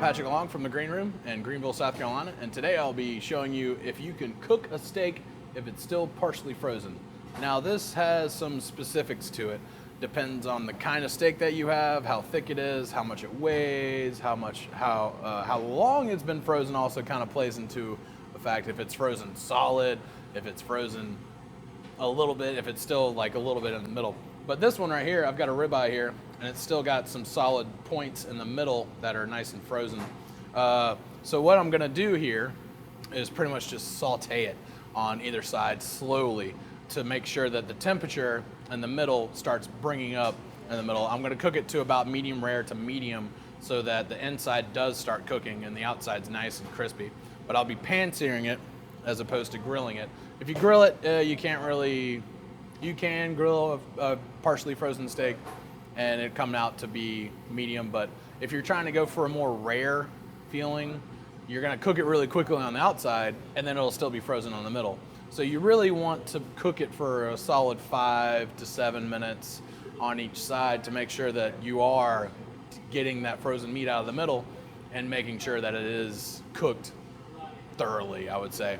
Patrick Long from the Green Room in Greenville, South Carolina, and today I'll be showing you if you can cook a steak if it's still partially frozen. Now this has some specifics to it. Depends on the kind of steak that you have, how thick it is, how much it weighs, how long it's been frozen also kind of plays into the fact if it's frozen solid, if it's frozen a little bit, if it's still like a little bit in the middle. But this one right here, I've got a ribeye here, and it's still got some solid points in the middle that are nice and frozen. So what I'm gonna do here is pretty much just saute it on either side slowly to make sure that the temperature in the middle starts bringing up in the middle. I'm gonna cook it to about medium rare to medium so that the inside does start cooking and the outside's nice and crispy. But I'll be pan searing it as opposed to grilling it. If you grill it, you can grill a partially frozen steak and it come out to be medium, but if you're trying to go for a more rare feeling, you're gonna cook it really quickly on the outside and then it'll still be frozen on the middle. So you really want to cook it for a solid 5 to 7 minutes on each side to make sure that you are getting that frozen meat out of the middle and making sure that it is cooked thoroughly, I would say.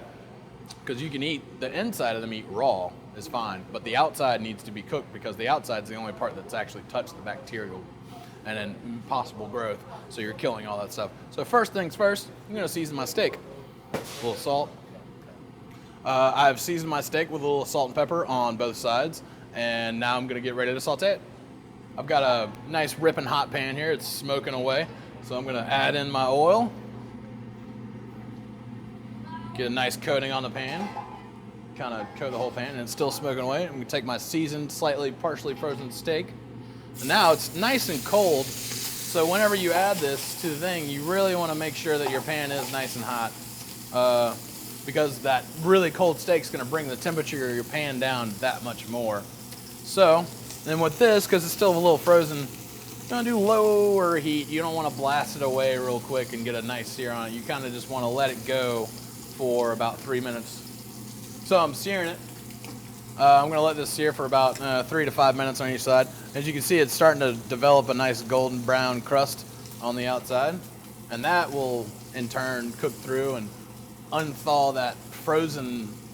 Because you can eat the inside of the meat raw is fine, but the outside needs to be cooked because the outside is the only part that's actually touched the bacterial and then possible growth. So you're killing all that stuff. So first things first, I'm gonna season my steak. A little salt. I've seasoned my steak with a little salt and pepper on both sides, and now I'm gonna get ready to saute it. I've got a nice ripping hot pan here. It's smoking away. So I'm gonna add in my oil. Get a nice coating on the pan. Kind of coat the whole pan, and it's still smoking away. I'm gonna take my seasoned, slightly partially frozen steak. And now it's nice and cold, so whenever you add this to the thing, you really wanna make sure that your pan is nice and hot. Because that really cold steak's gonna bring the temperature of your pan down that much more. So, then with this, because it's still a little frozen, you're gonna do lower heat. You don't wanna blast it away real quick and get a nice sear on it. You kinda just wanna let it go for about 3 minutes. So I'm searing it. I'm gonna let this sear for about 3 to 5 minutes on each side. As you can see, it's starting to develop a nice golden brown crust on the outside. And that will, in turn, cook through and unthaw that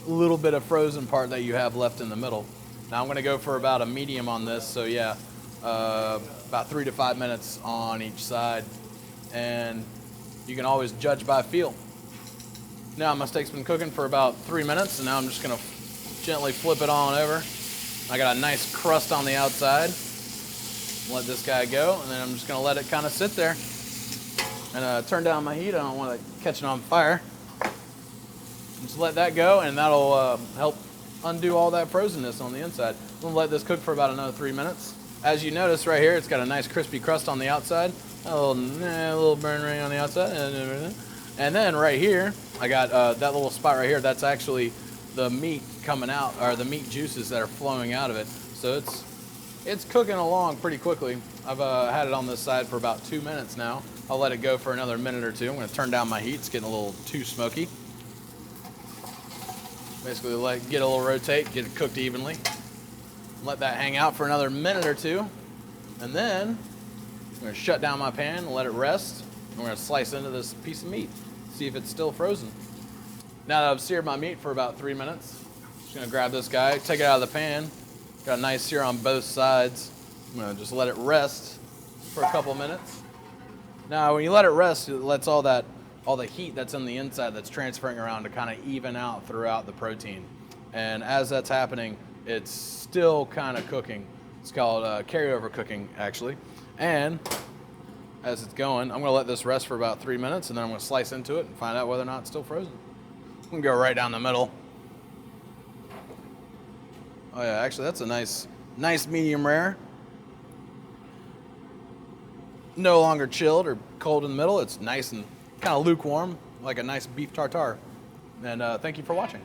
little bit of frozen part that you have left in the middle. Now I'm gonna go for about a medium on this. So yeah, about 3 to 5 minutes on each side. And you can always judge by feel. Now my steak's been cooking for about 3 minutes, and now I'm just gonna gently flip it on over. I got a nice crust on the outside. Let this guy go, and then I'm just gonna let it kind of sit there. And turn down my heat, I don't wanna catch it on fire. Just let that go, and that'll help undo all that frozenness on the inside. I'm gonna let this cook for about another 3 minutes. As you notice right here, it's got a nice crispy crust on the outside. A little burn ring on the outside, and then right here, I got that little spot right here. That's actually the meat coming out, or the meat juices that are flowing out of it. So it's cooking along pretty quickly. I've had it on this side for about 2 minutes now. I'll let it go for another minute or two. I'm gonna turn down my heat. It's getting a little too smoky. Basically get a little rotate, get it cooked evenly. Let that hang out for another minute or two. And then I'm gonna shut down my pan and let it rest. I'm gonna slice into this piece of meat. See if it's still frozen. Now that I've seared my meat for about 3 minutes, I'm just gonna grab this guy, take it out of the pan. Got a nice sear on both sides. I'm gonna just let it rest for a couple minutes. Now when you let it rest, it lets all the heat that's in the inside that's transferring around to kind of even out throughout the protein. And as that's happening, it's still kind of cooking. It's called carryover cooking, actually. And as it's going, I'm gonna let this rest for about 3 minutes, and then I'm gonna slice into it and find out whether or not it's still frozen. I'm gonna go right down the middle. Oh yeah, actually that's a nice medium rare. No longer chilled or cold in the middle. It's nice and kind of lukewarm, like a nice beef tartare. And thank you for watching.